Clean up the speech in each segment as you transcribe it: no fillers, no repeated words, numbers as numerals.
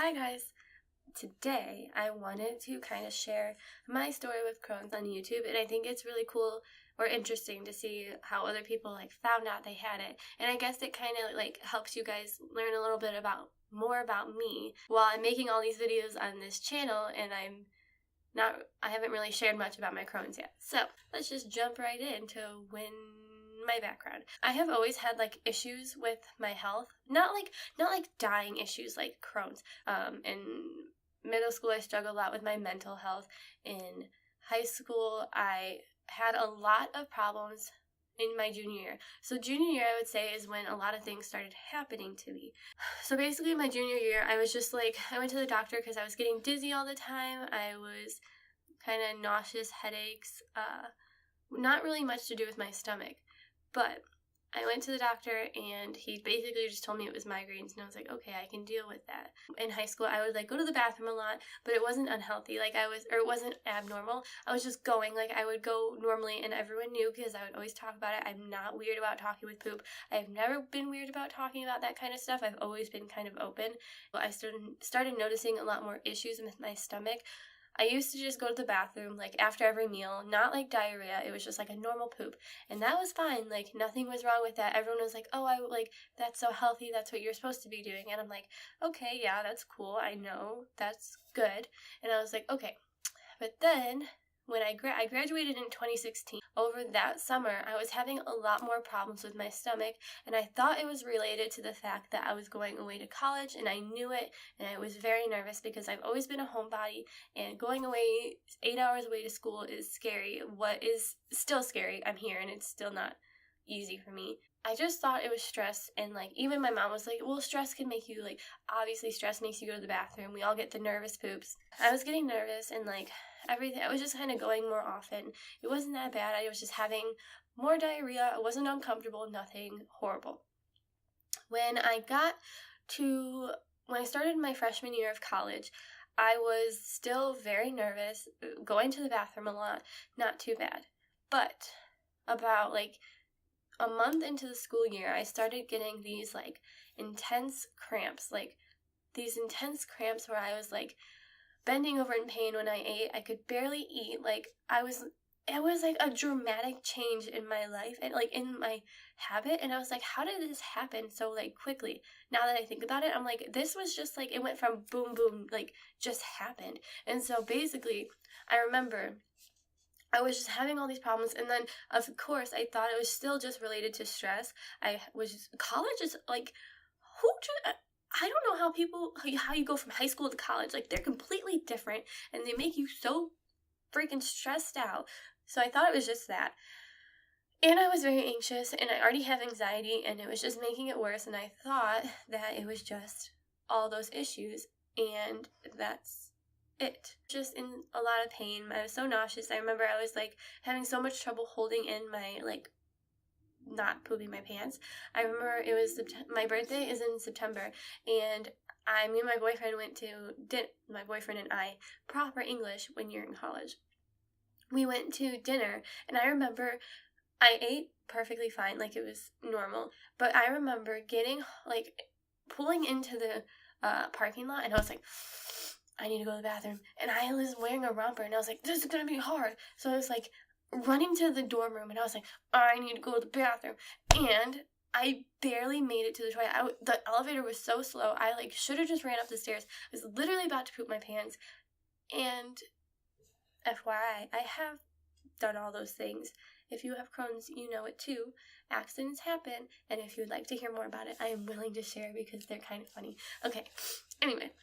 Hi guys! Today I wanted to kind of share my story with Crohn's on YouTube, and I think it's really cool or interesting to see how other people found out they had it. And I guess it kind of helps you guys learn a little bit more about me while I'm making all these videos on this channel, and I haven't really shared much about my Crohn's yet. So let's just jump right into my background. I have always had issues with my health, not dying issues like Crohn's. In middle school I struggled a lot with my mental health. In high school I had a lot of problems in my junior year. So junior year I would say is when a lot of things started happening to me. So basically my junior year I was just I went to the doctor because I was getting dizzy all the time. I was kind of nauseous, headaches, not really much to do with my stomach. But I went to the doctor and he basically just told me it was migraines, and I was like, okay, I can deal with that. In high school, I would go to the bathroom a lot, but it wasn't unhealthy. It wasn't abnormal. I was just going. I would go normally, and everyone knew because I would always talk about it. I'm not weird about talking with poop. I've never been weird about talking about that kind of stuff. I've always been kind of open. But I started noticing a lot more issues with my stomach. I used to just go to the bathroom, after every meal, not diarrhea. It was just a normal poop. And that was fine. Nothing was wrong with that. Everyone was oh, that's so healthy. That's what you're supposed to be doing. And I'm okay, yeah, that's cool. I know. That's good. And I was okay. But then, when I graduated in 2016, over that summer, I was having a lot more problems with my stomach, and I thought it was related to the fact that I was going away to college, and I knew it, and I was very nervous because I've always been a homebody, and going away 8 hours away to school is scary. What is still scary, I'm here, and it's still not easy for me. I just thought it was stress, and even my mom was well, stress can make you, obviously stress makes you go to the bathroom. We all get the nervous poops. I was getting nervous, and everything, I was just kind of going more often. It wasn't that bad. I was just having more diarrhea. It wasn't uncomfortable, nothing horrible. When I started my freshman year of college, I was still very nervous, going to the bathroom a lot, not too bad. But about a month into the school year, I started getting these intense cramps, these intense cramps where I was bending over in pain when I ate. I could barely eat. It was a dramatic change in my life and in my habit. And I was how did this happen so quickly? Now that I think about it, I'm this was just it went from boom, boom, just happened. And so basically, I remember I was just having all these problems, and then, of course, I thought it was still just related to stress. College is, I don't know how you go from high school to college. They're completely different, and they make you so freaking stressed out. So I thought it was just that. And I was very anxious, and I already have anxiety, and it was just making it worse, and I thought that it was just all those issues, and that's it. Just in a lot of pain. I was so nauseous. I remember I was having so much trouble holding in my not pooping my pants. I remember it was my birthday is in September, and me and my boyfriend went to my boyfriend and I, proper English when you're in college. We went to dinner, and I remember I ate perfectly fine, it was normal, but I remember getting pulling into the parking lot, and I was I need to go to the bathroom. And I was wearing a romper, and I was this is going to be hard. So I was running to the dorm room, and I was I need to go to the bathroom. And I barely made it to the toilet. The elevator was so slow. I should have just ran up the stairs. I was literally about to poop my pants. And FYI, I have done all those things. If you have Crohn's, you know it too. Accidents happen, and if you would like to hear more about it, I am willing to share because they're kind of funny. Okay, anyway.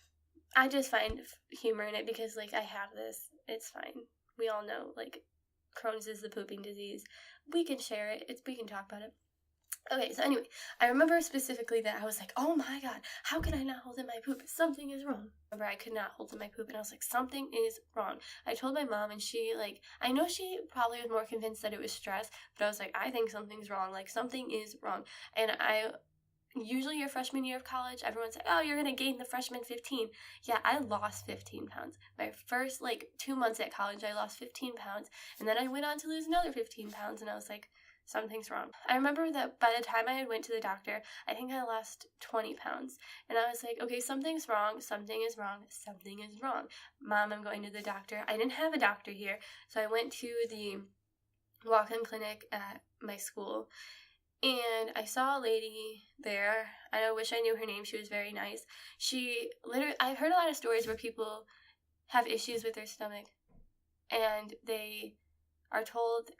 I just find humor in it because, I have this. It's fine. We all know, Crohn's is the pooping disease. We can share it. We can talk about it. Okay, so anyway, I remember specifically that I was oh my god, how can I not hold in my poop? Something is wrong. I remember I could not hold in my poop, and I was something is wrong. I told my mom, and she, I know she probably was more convinced that it was stress, but I was I think something's wrong. Something is wrong. And usually your freshman year of college, everyone's oh, you're going to gain the freshman 15. Yeah, I lost 15 pounds. My first, 2 months at college, I lost 15 pounds. And then I went on to lose another 15 pounds. And I was something's wrong. I remember that by the time I had went to the doctor, I think I lost 20 pounds. And I was like, okay, something's wrong, something is wrong, something is wrong. Mom, I'm going to the doctor. I didn't have a doctor here, so I went to the walk-in clinic at my school, and I saw a lady there. I wish I knew her name. She was very nice. I've heard a lot of stories where people have issues with their stomach, and they are told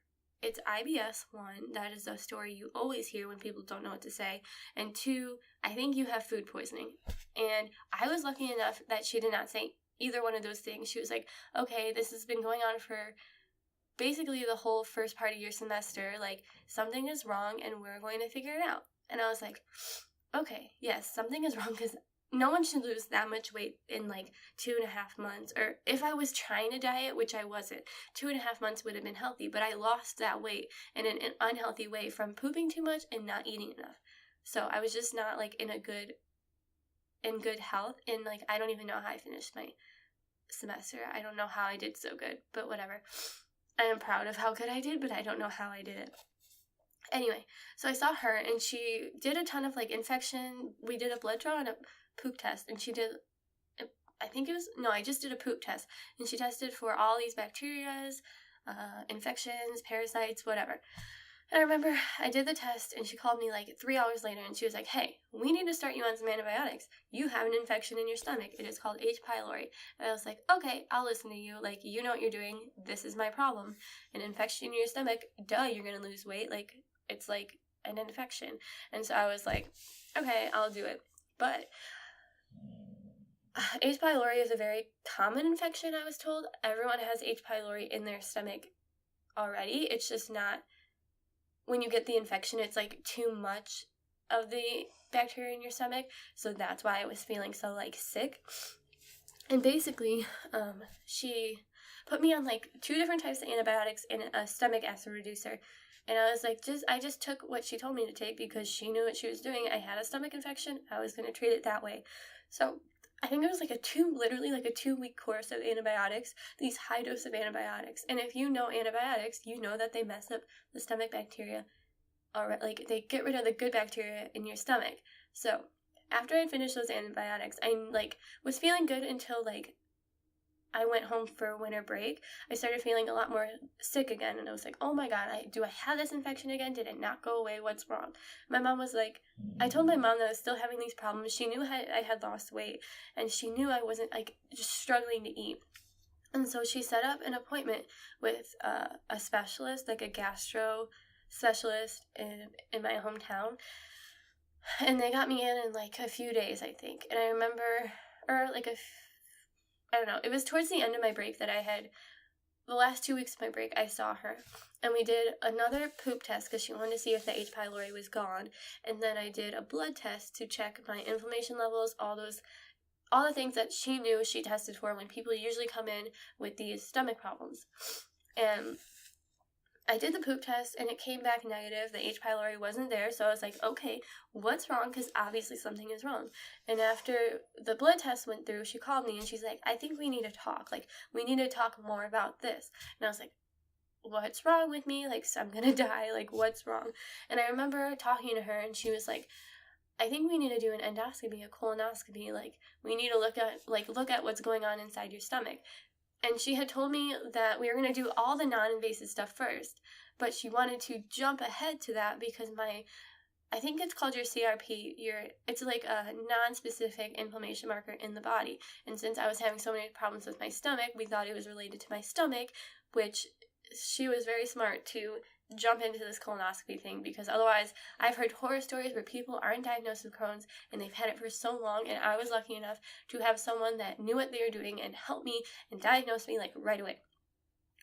it's IBS. 1, that is the story you always hear when people don't know what to say. And 2, I think you have food poisoning. And I was lucky enough that she did not say either one of those things. She was like, okay, this has been going on for basically the whole first part of your semester. Like, something is wrong and we're going to figure it out. And I was like, okay, yes, something is wrong, because no one should lose that much weight in like 2.5 months. Or if I was trying to diet, which I wasn't, 2.5 months would have been healthy, but I lost that weight in an unhealthy way from pooping too much and not eating enough. So I was just not like in good health, and like I don't even know how I finished my semester. I don't know how I did so good, but whatever. I am proud of how good I did, but I don't know how I did it. Anyway, so I saw her, and she did a ton of like infection. We did a blood draw and a poop test, and she did, I just did a poop test, and she tested for all these bacterias, infections, parasites, whatever. And I remember I did the test, and she called me like 3 hours later, and she was like, hey, we need to start you on some antibiotics. You have an infection in your stomach. It is called H. pylori. And I was like, okay, I'll listen to you. Like, you know what you're doing. This is my problem. An infection in your stomach, duh, you're going to lose weight. Like, it's like an infection. And so I was like, okay, I'll do it. But H. pylori is a very common infection, I was told. Everyone has H. pylori in their stomach already. It's just not, when you get the infection, it's like too much of the bacteria in your stomach. So that's why I was feeling so like sick. And basically, she put me on like 2 different types of antibiotics and a stomach acid reducer. And I was like, I just took what she told me to take because she knew what she was doing. I had a stomach infection. I was going to treat it that way. So I think it was like literally like a 2-week course of antibiotics, these high dose of antibiotics. And if you know antibiotics, you know that they mess up the stomach bacteria, or like they get rid of the good bacteria in your stomach. So after I finished those antibiotics, I like was feeling good until like I went home for winter break. I started feeling a lot more sick again, and I was like, oh my god, do I have this infection again? Did it not go away? What's wrong? My mom was like, I told my mom that I was still having these problems. She knew I had lost weight, and she knew I wasn't like just struggling to eat. And so she set up an appointment with a specialist, like a gastro specialist in my hometown. And they got me in like a few days, I think. And I remember, or like I don't know, it was towards the end of my break that I had, the last 2 weeks of my break, I saw her. And we did another poop test because she wanted to see if the H. pylori was gone. And then I did a blood test to check my inflammation levels, all the things that she knew she tested for when people usually come in with these stomach problems. And I did the poop test, and it came back negative. The H. pylori wasn't there, so I was like, okay, what's wrong? Because obviously something is wrong. And after the blood test went through, she called me, and she's like, I think we need to talk. Like, we need to talk more about this. And I was like, what's wrong with me? Like, so I'm going to die. Like, what's wrong? And I remember talking to her, and she was like, I think we need to do an endoscopy, a colonoscopy. Like, we need to look at what's going on inside your stomach. And she had told me that we were going to do all the non-invasive stuff first, but she wanted to jump ahead to that because I think it's called your CRP, it's like a non-specific inflammation marker in the body. And since I was having so many problems with my stomach, we thought it was related to my stomach, which she was very smart to jump into this colonoscopy thing, because otherwise I've heard horror stories where people aren't diagnosed with Crohn's and they've had it for so long, and I was lucky enough to have someone that knew what they were doing and helped me and diagnosed me like right away.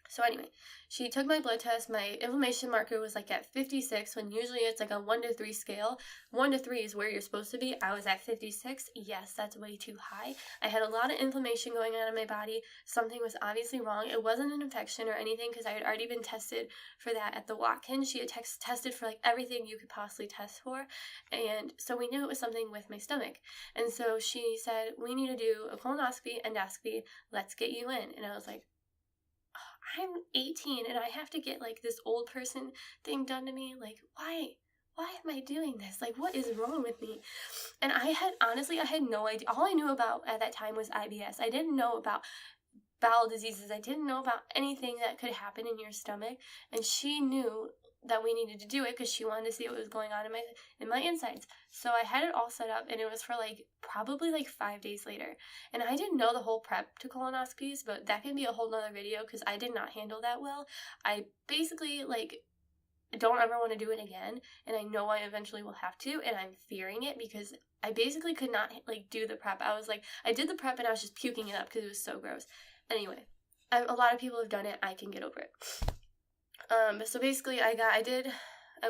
So anyway, she took my blood test. My inflammation marker was like at 56, when usually it's like a 1 to 3 scale. 1 to 3 is where you're supposed to be. I was at 56. Yes, that's way too high. I had a lot of inflammation going on in my body. Something was obviously wrong. It wasn't an infection or anything, because I had already been tested for that at the walk-in. She had tested for like everything you could possibly test for. And so we knew it was something with my stomach. And so she said, we need to do a colonoscopy, endoscopy. Let's get you in. And I was like, I'm 18 and I have to get like this old person thing done to me. Like, why am I doing this? Like, what is wrong with me? And I had no idea. All I knew about at that time was IBS. I didn't know about bowel diseases. I didn't know about anything that could happen in your stomach. And she knew that we needed to do it because she wanted to see what was going on in my insides. So I had it all set up, and it was for like probably like 5 days later. And I didn't know the whole prep to colonoscopies, but that can be a whole nother video because I did not handle that well. I basically like don't ever want to do it again, and I know I eventually will have to, and I'm fearing it because I basically could not like do the prep. I did the prep and I was just puking it up because it was so gross. Anyway, a lot of people have done it. I can get over it. So basically I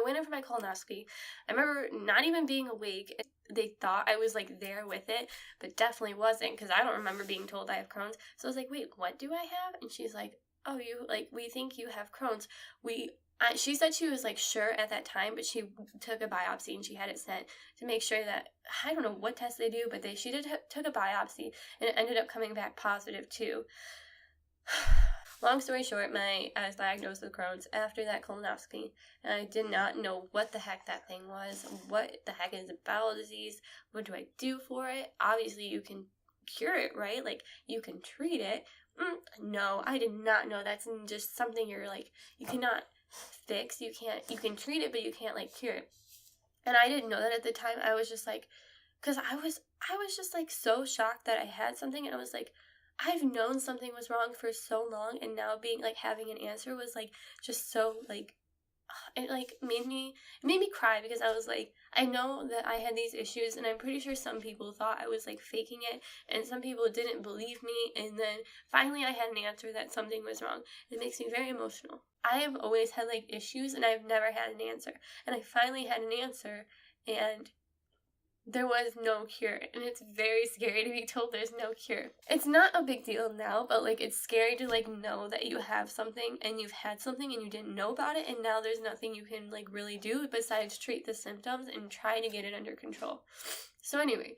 went in for my colonoscopy. I remember not even being awake. They thought I was like there with it, but definitely wasn't because I don't remember being told I have Crohn's. So I was like, wait, what do I have? And she's like, oh, we think you have Crohn's. She said she was like sure at that time, but she took a biopsy and she had it sent to make sure that, I don't know what test they do, but she took a biopsy and it ended up coming back positive too. Long story short, I was diagnosed with Crohn's after that colonoscopy, and I did not know what the heck that thing was. What the heck is a bowel disease? What do I do for it? Obviously, you can cure it, right? Like, you can treat it. No, I did not know that's just something you cannot fix. You can treat it, but you can't, like, cure it. And I didn't know that at the time. I was just, like, because I was just, like, so shocked that I had something, and I was, like, I've known something was wrong for so long, and now having an answer was, like, just so, like, it, like, made me cry because I was, like, I know that I had these issues, and I'm pretty sure some people thought I was, like, faking it, and some people didn't believe me, and then finally I had an answer that something was wrong. It makes me very emotional. I have always had, like, issues, and I've never had an answer, and I finally had an answer, and there was no cure, and it's very scary to be told there's no cure. It's not a big deal now, but, like, it's scary to, like, know that you have something, and you've had something, and you didn't know about it, and now there's nothing you can, like, really do besides treat the symptoms and try to get it under control. So anyway,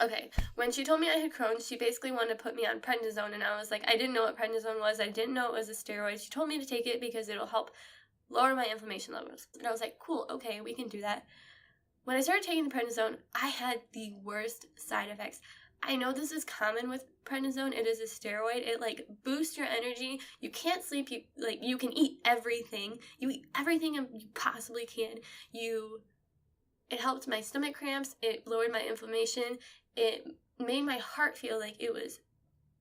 okay, when she told me I had Crohn's, she basically wanted to put me on prednisone, and I was like, I didn't know what prednisone was, I didn't know it was a steroid. She told me to take it because it'll help lower my inflammation levels, and I was like, cool, okay, we can do that. When I started taking the prednisone, I had the worst side effects. I know this is common with prednisone. It is a steroid. It, like, boosts your energy. You can't sleep. You can eat everything. You eat everything you possibly can. It helped my stomach cramps. It lowered my inflammation. It made my heart feel like it was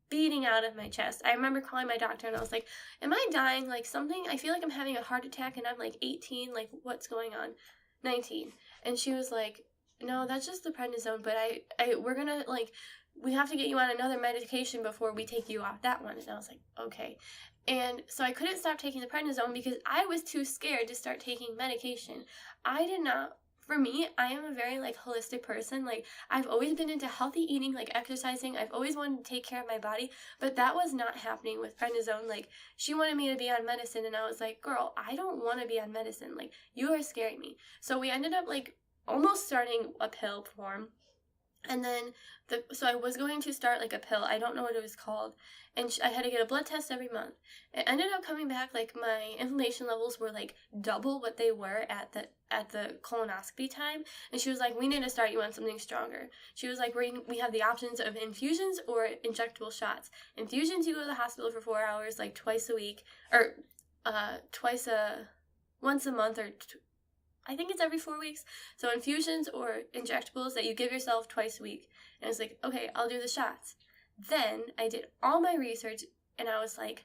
beating out of my chest. I remember calling my doctor and I was like, am I dying? Like, something? I feel like I'm having a heart attack and I'm, like, 18. Like, what's going on? 19. And she was like, no, that's just the prednisone, but we're gonna, like, we have to get you on another medication before we take you off that one. And I was like, okay. And so I couldn't stop taking the prednisone because I was too scared to start taking medication. For me, I am a very, like, holistic person. Like, I've always been into healthy eating, like, exercising. I've always wanted to take care of my body, but that was not happening with prednisone. Like, she wanted me to be on medicine, and I was like, girl, I don't want to be on medicine. Like, you are scaring me. So we ended up, like, almost starting a pill form. And then, so I was going to start, like, a pill. I don't know what it was called. And I had to get a blood test every month. It ended up coming back, like, my inflammation levels were, like, double what they were at the colonoscopy time. And she was like, we need to start you on something stronger. She was like, we have the options of infusions or injectable shots. Infusions, you go to the hospital for 4 hours, like, twice a week. Or, once a month, or I think it's every 4 weeks. So infusions or injectables that you give yourself twice a week. And I was like, okay, I'll do the shots. Then I did all my research, and I was, like,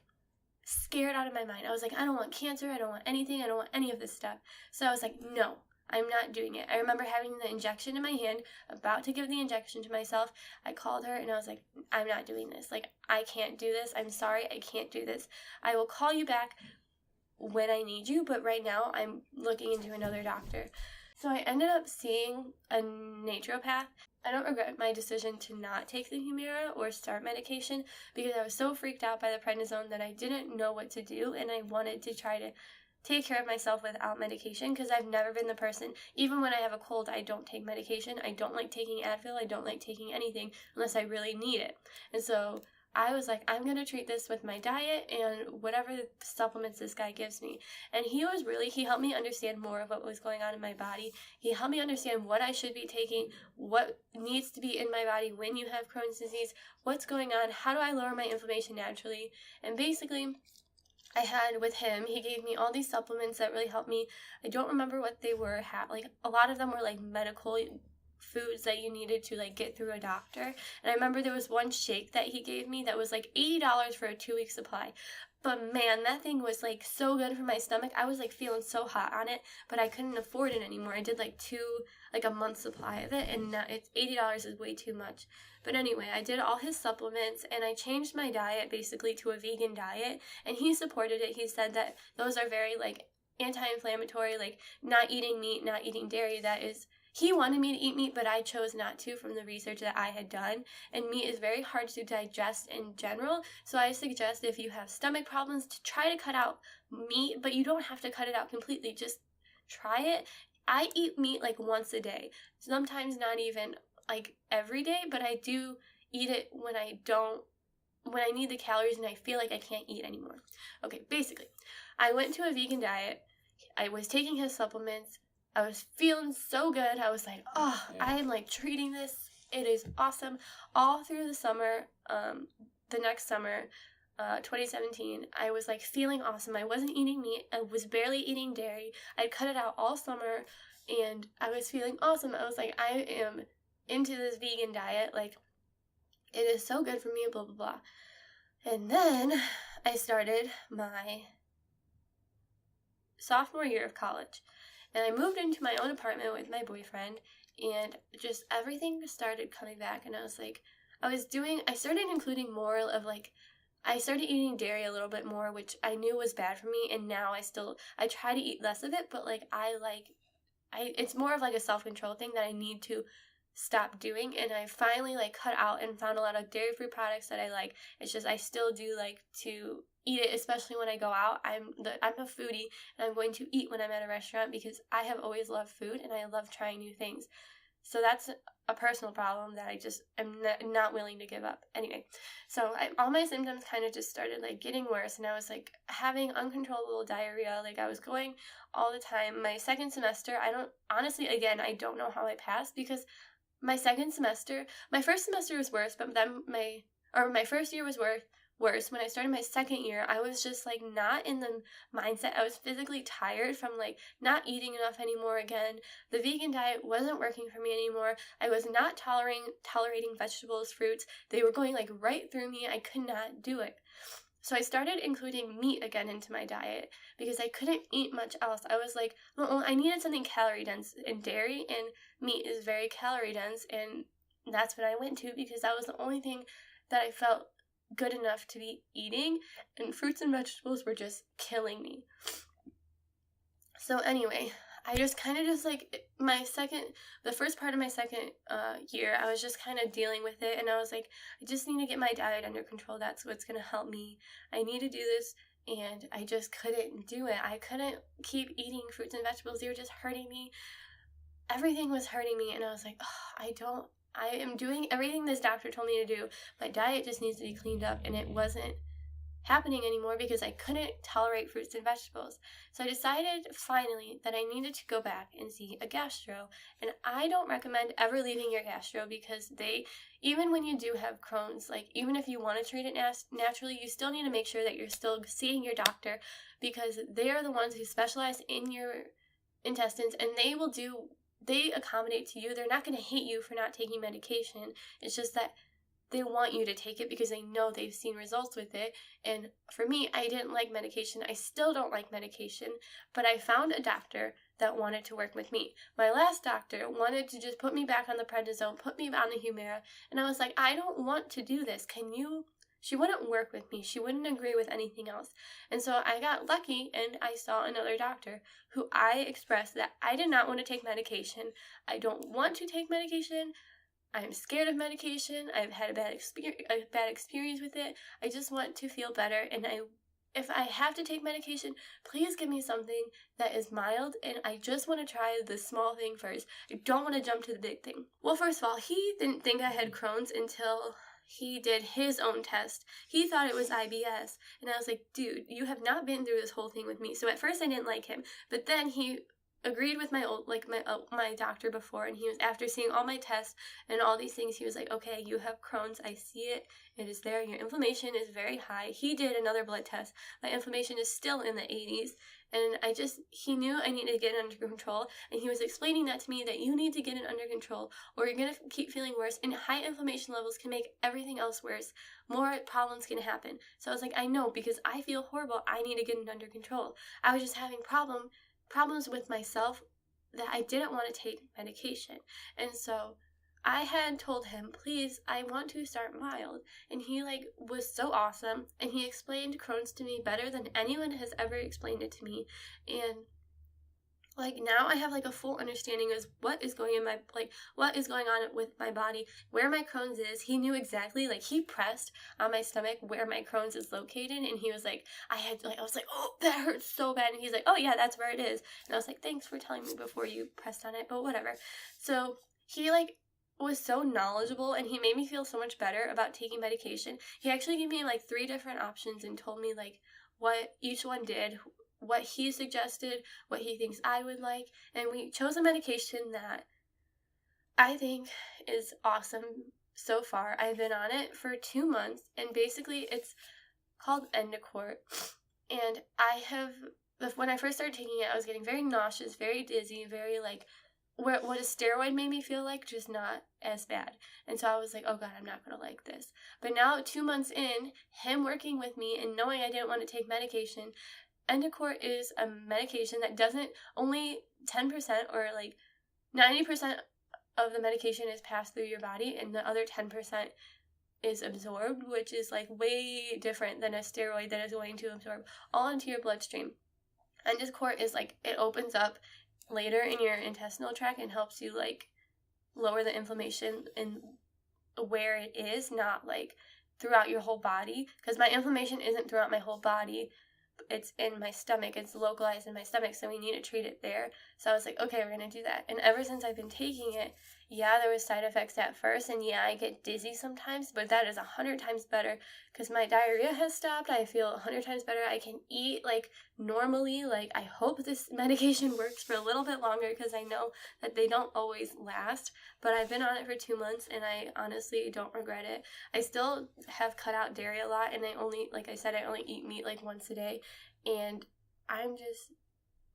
scared out of my mind. I was like, I don't want cancer. I don't want anything. I don't want any of this stuff. So I was like, no, I'm not doing it. I remember having the injection in my hand, about to give the injection to myself. I called her, and I was like, I'm not doing this. Like, I can't do this. I'm sorry. I can't do this. I will call you back when I need you, but right now I'm looking into another doctor. So I ended up seeing a naturopath. I don't regret my decision to not take the Humira or start medication because I was so freaked out by the prednisone that I didn't know what to do, and I wanted to try to take care of myself without medication because I've never been the person. Even when I have a cold, I don't take medication. I don't like taking Advil. I don't like taking anything unless I really need it. And so I was like, I'm going to treat this with my diet and whatever supplements this guy gives me. And he helped me understand more of what was going on in my body. He helped me understand what I should be taking, what needs to be in my body when you have Crohn's disease, what's going on, how do I lower my inflammation naturally. And basically, I had with him, he gave me all these supplements that really helped me. I don't remember what they were. Like, a lot of them were like medical foods that you needed to like get through a doctor. And I remember there was one shake that he gave me that was like $80 for a 2-week supply. But man, that thing was like so good for my stomach. I was like feeling so hot on it, but I couldn't afford it anymore. I did like a month's supply of it, and now it's $80 is way too much. But anyway, I did all his supplements, and I changed my diet basically to a vegan diet, and he supported it. He said that those are very like anti-inflammatory, like not eating meat, not eating dairy. He wanted me to eat meat, but I chose not to from the research that I had done. And meat is very hard to digest in general. So I suggest if you have stomach problems to try to cut out meat, but you don't have to cut it out completely. Just try it. I eat meat like once a day. Sometimes not even like every day, but I do eat it when I need the calories and I feel like I can't eat anymore. Okay, basically, I went to a vegan diet. I was taking his supplements. I was feeling so good. I was like, oh, I am like treating this. It is awesome. All through the summer, the next summer, 2017, I was like feeling awesome. I wasn't eating meat. I was barely eating dairy. I'd cut it out all summer, and I was feeling awesome. I was like, I am into this vegan diet. Like, it is so good for me, blah, blah, blah. And then I started my sophomore year of college. And I moved into my own apartment with my boyfriend, and just everything started coming back. And I was like, I started including more of like, I started eating dairy a little bit more, which I knew was bad for me. And now I try to eat less of it, but like, it's more of like a self-control thing that I need to stop doing. And I finally like cut out and found a lot of dairy-free products that I like. It's just, I still do like to eat it, especially when I go out. I'm a foodie, and I'm going to eat when I'm at a restaurant because I have always loved food and I love trying new things. So that's a personal problem that I just am not willing to give up. Anyway, so all my symptoms kind of just started like getting worse, and I was like having uncontrollable diarrhea. Like, I was going all the time. My second semester, I don't know how I passed, because my first semester was worse, but then my first year was worse. When I started my second year, I was just like not in the mindset. I was physically tired from like not eating enough anymore again. The vegan diet wasn't working for me anymore. I was not tolerating vegetables, fruits. They were going like right through me. I could not do it. So I started including meat again into my diet because I couldn't eat much else. I was like, well, I needed something calorie dense, and dairy and meat is very calorie dense, and that's what I went to because that was the only thing that I felt good enough to be eating, and fruits and vegetables were just killing me. So anyway, I just kind of just like the first part of my second year, I was just kind of dealing with it, and I was like, I just need to get my diet under control. That's what's going to help me. I need to do this, and I just couldn't do it. I couldn't keep eating fruits and vegetables. They were just hurting me. Everything was hurting me, and I was like, oh, I am doing everything this doctor told me to do. My diet just needs to be cleaned up, and it wasn't happening anymore because I couldn't tolerate fruits and vegetables. So I decided finally that I needed to go back and see a gastro. And I don't recommend ever leaving your gastro because even when you do have Crohn's, like even if you want to treat it naturally, you still need to make sure that you're still seeing your doctor because they are the ones who specialize in your intestines, and they accommodate to you. They're not going to hate you for not taking medication. It's just that they want you to take it because they know they've seen results with it. And for me, I didn't like medication. I still don't like medication, but I found a doctor that wanted to work with me. My last doctor wanted to just put me back on the prednisone, put me on the Humira, and I was like, I don't want to do this. Can you? She wouldn't work with me. She wouldn't agree with anything else. And so I got lucky, and I saw another doctor who I expressed that I did not want to take medication. I don't want to take medication. I'm scared of medication. I've had a bad experience with it. I just want to feel better, and if I have to take medication, please give me something that is mild, and I just want to try the small thing first. I don't want to jump to the big thing. Well, first of all, he didn't think I had Crohn's until he did his own test. He thought it was IBS. And I was like, dude, you have not been through this whole thing with me. So at first I didn't like him. But then he agreed with my old, like my doctor before, and he was, after seeing all my tests and all these things, he was like, okay, you have Crohn's. I see it. It is there. Your inflammation is very high. He did another blood test. My inflammation is still in the 80s. And he knew I needed to get it under control. And he was explaining that to me, that you need to get it under control or you're going to keep feeling worse. And high inflammation levels can make everything else worse. More problems can happen. So I was like, I know, because I feel horrible. I need to get it under control. I was just having problems with myself that I didn't want to take medication. And so I had told him, please, I want to start mild. And he was so awesome. And he explained Crohn's to me better than anyone has ever explained it to me. And now I have a full understanding of what is going on with my body, where my Crohn's is. He knew exactly, he pressed on my stomach where my Crohn's is located, and he was like, I was like, oh, that hurts so bad, and he's like, oh yeah, that's where it is. And I was like, thanks for telling me before you pressed on it, but whatever. So he was so knowledgeable, and he made me feel so much better about taking medication. He actually gave me 3 different options and told me what each one did, what he suggested, what he thinks I would like, and we chose a medication that I think is awesome so far. I've been on it for 2 months, and basically it's called Endicort, and when I first started taking it, I was getting very nauseous, very dizzy, very what a steroid made me feel like, just not as bad. And so I was like, oh God, I'm not going to like this. But now, 2 months in, him working with me and knowing I didn't want to take medication, Endicort is a medication that doesn't, only 10% or 90% of the medication is passed through your body, and the other 10% is absorbed, which is way different than a steroid that is going to absorb all into your bloodstream. Endicort is it opens up later in your intestinal tract and helps you lower the inflammation in where it is, not throughout your whole body, because my inflammation isn't throughout my whole body. It's in my stomach. It's localized in my stomach, so we need to treat it there. So I was like, okay, we're going to do that. And ever since I've been taking it, yeah, there was side effects at first, and yeah, I get dizzy sometimes, but that is 100 times better because my diarrhea has stopped. I feel 100 times better. I can eat normally. I hope this medication works for a little bit longer because I know that they don't always last, but I've been on it for 2 months, and I honestly don't regret it. I still have cut out dairy a lot, and I only, I said, I only eat meat once a day, and I'm just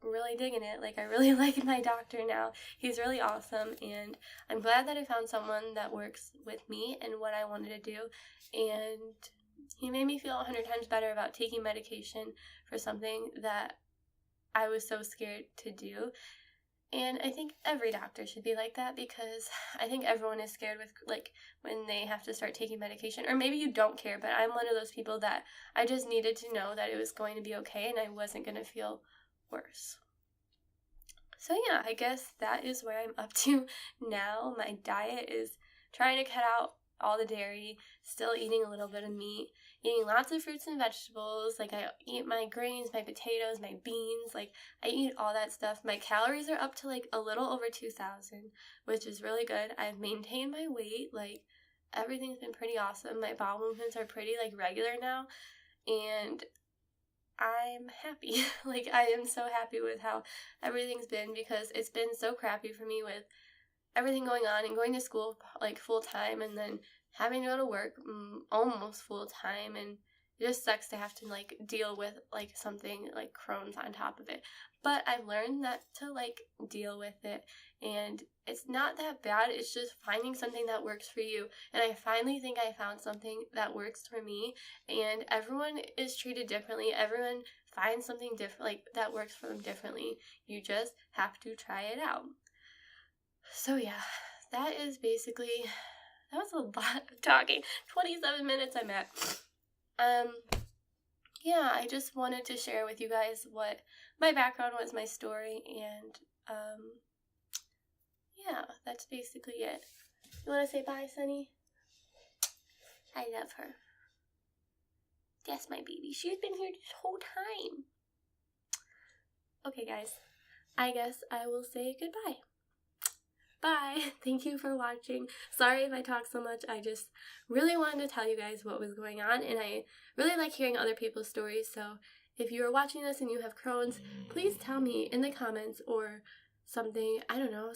really digging it. I really like my doctor now. He's really awesome, and I'm glad that I found someone that works with me and what I wanted to do, and he made me feel 100 times better about taking medication for something that I was so scared to do. And I think every doctor should be like that, because I think everyone is scared with when they have to start taking medication. Or maybe you don't care, but I'm one of those people that I just needed to know that it was going to be okay and I wasn't going to feel worse. So yeah, I guess that is where I'm up to now. My diet is trying to cut out all the dairy, still eating a little bit of meat, eating lots of fruits and vegetables. I eat my grains, my potatoes, my beans. I eat all that stuff. My calories are up to a little over 2,000, which is really good. I've maintained my weight. Everything's been pretty awesome. My bowel movements are pretty regular now, and I'm happy. I am so happy with how everything's been, because it's been so crappy for me with everything going on and going to school full time, and then having to go to work almost full time, and it just sucks to have to deal with something like Crohn's on top of it. But I've learned that to deal with it, and it's not that bad. It's just finding something that works for you. And I finally think I found something that works for me, and everyone is treated differently. Everyone finds something different that works for them differently. You just have to try it out. So yeah, that was a lot of talking. 27 minutes I'm at. Yeah, I just wanted to share with you guys what my background was, my story, and yeah, that's basically it. You want to say bye, Sunny? I love her. That's my baby. She's been here this whole time. Okay, guys, I guess I will say goodbye. bye. Thank you for watching. Sorry if I talk so much. I just really wanted to tell you guys what was going on, and I really like hearing other people's stories. So if you are watching this and you have Crohn's, please tell me in the comments or something. I don't know,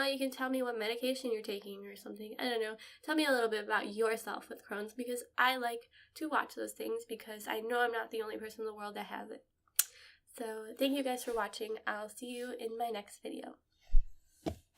you can tell me what medication you're taking or something. I don't know. Tell me a little bit about yourself with Crohn's, because I like to watch those things because I know I'm not the only person in the world that has it. So thank you guys for watching. I'll see you in my next video.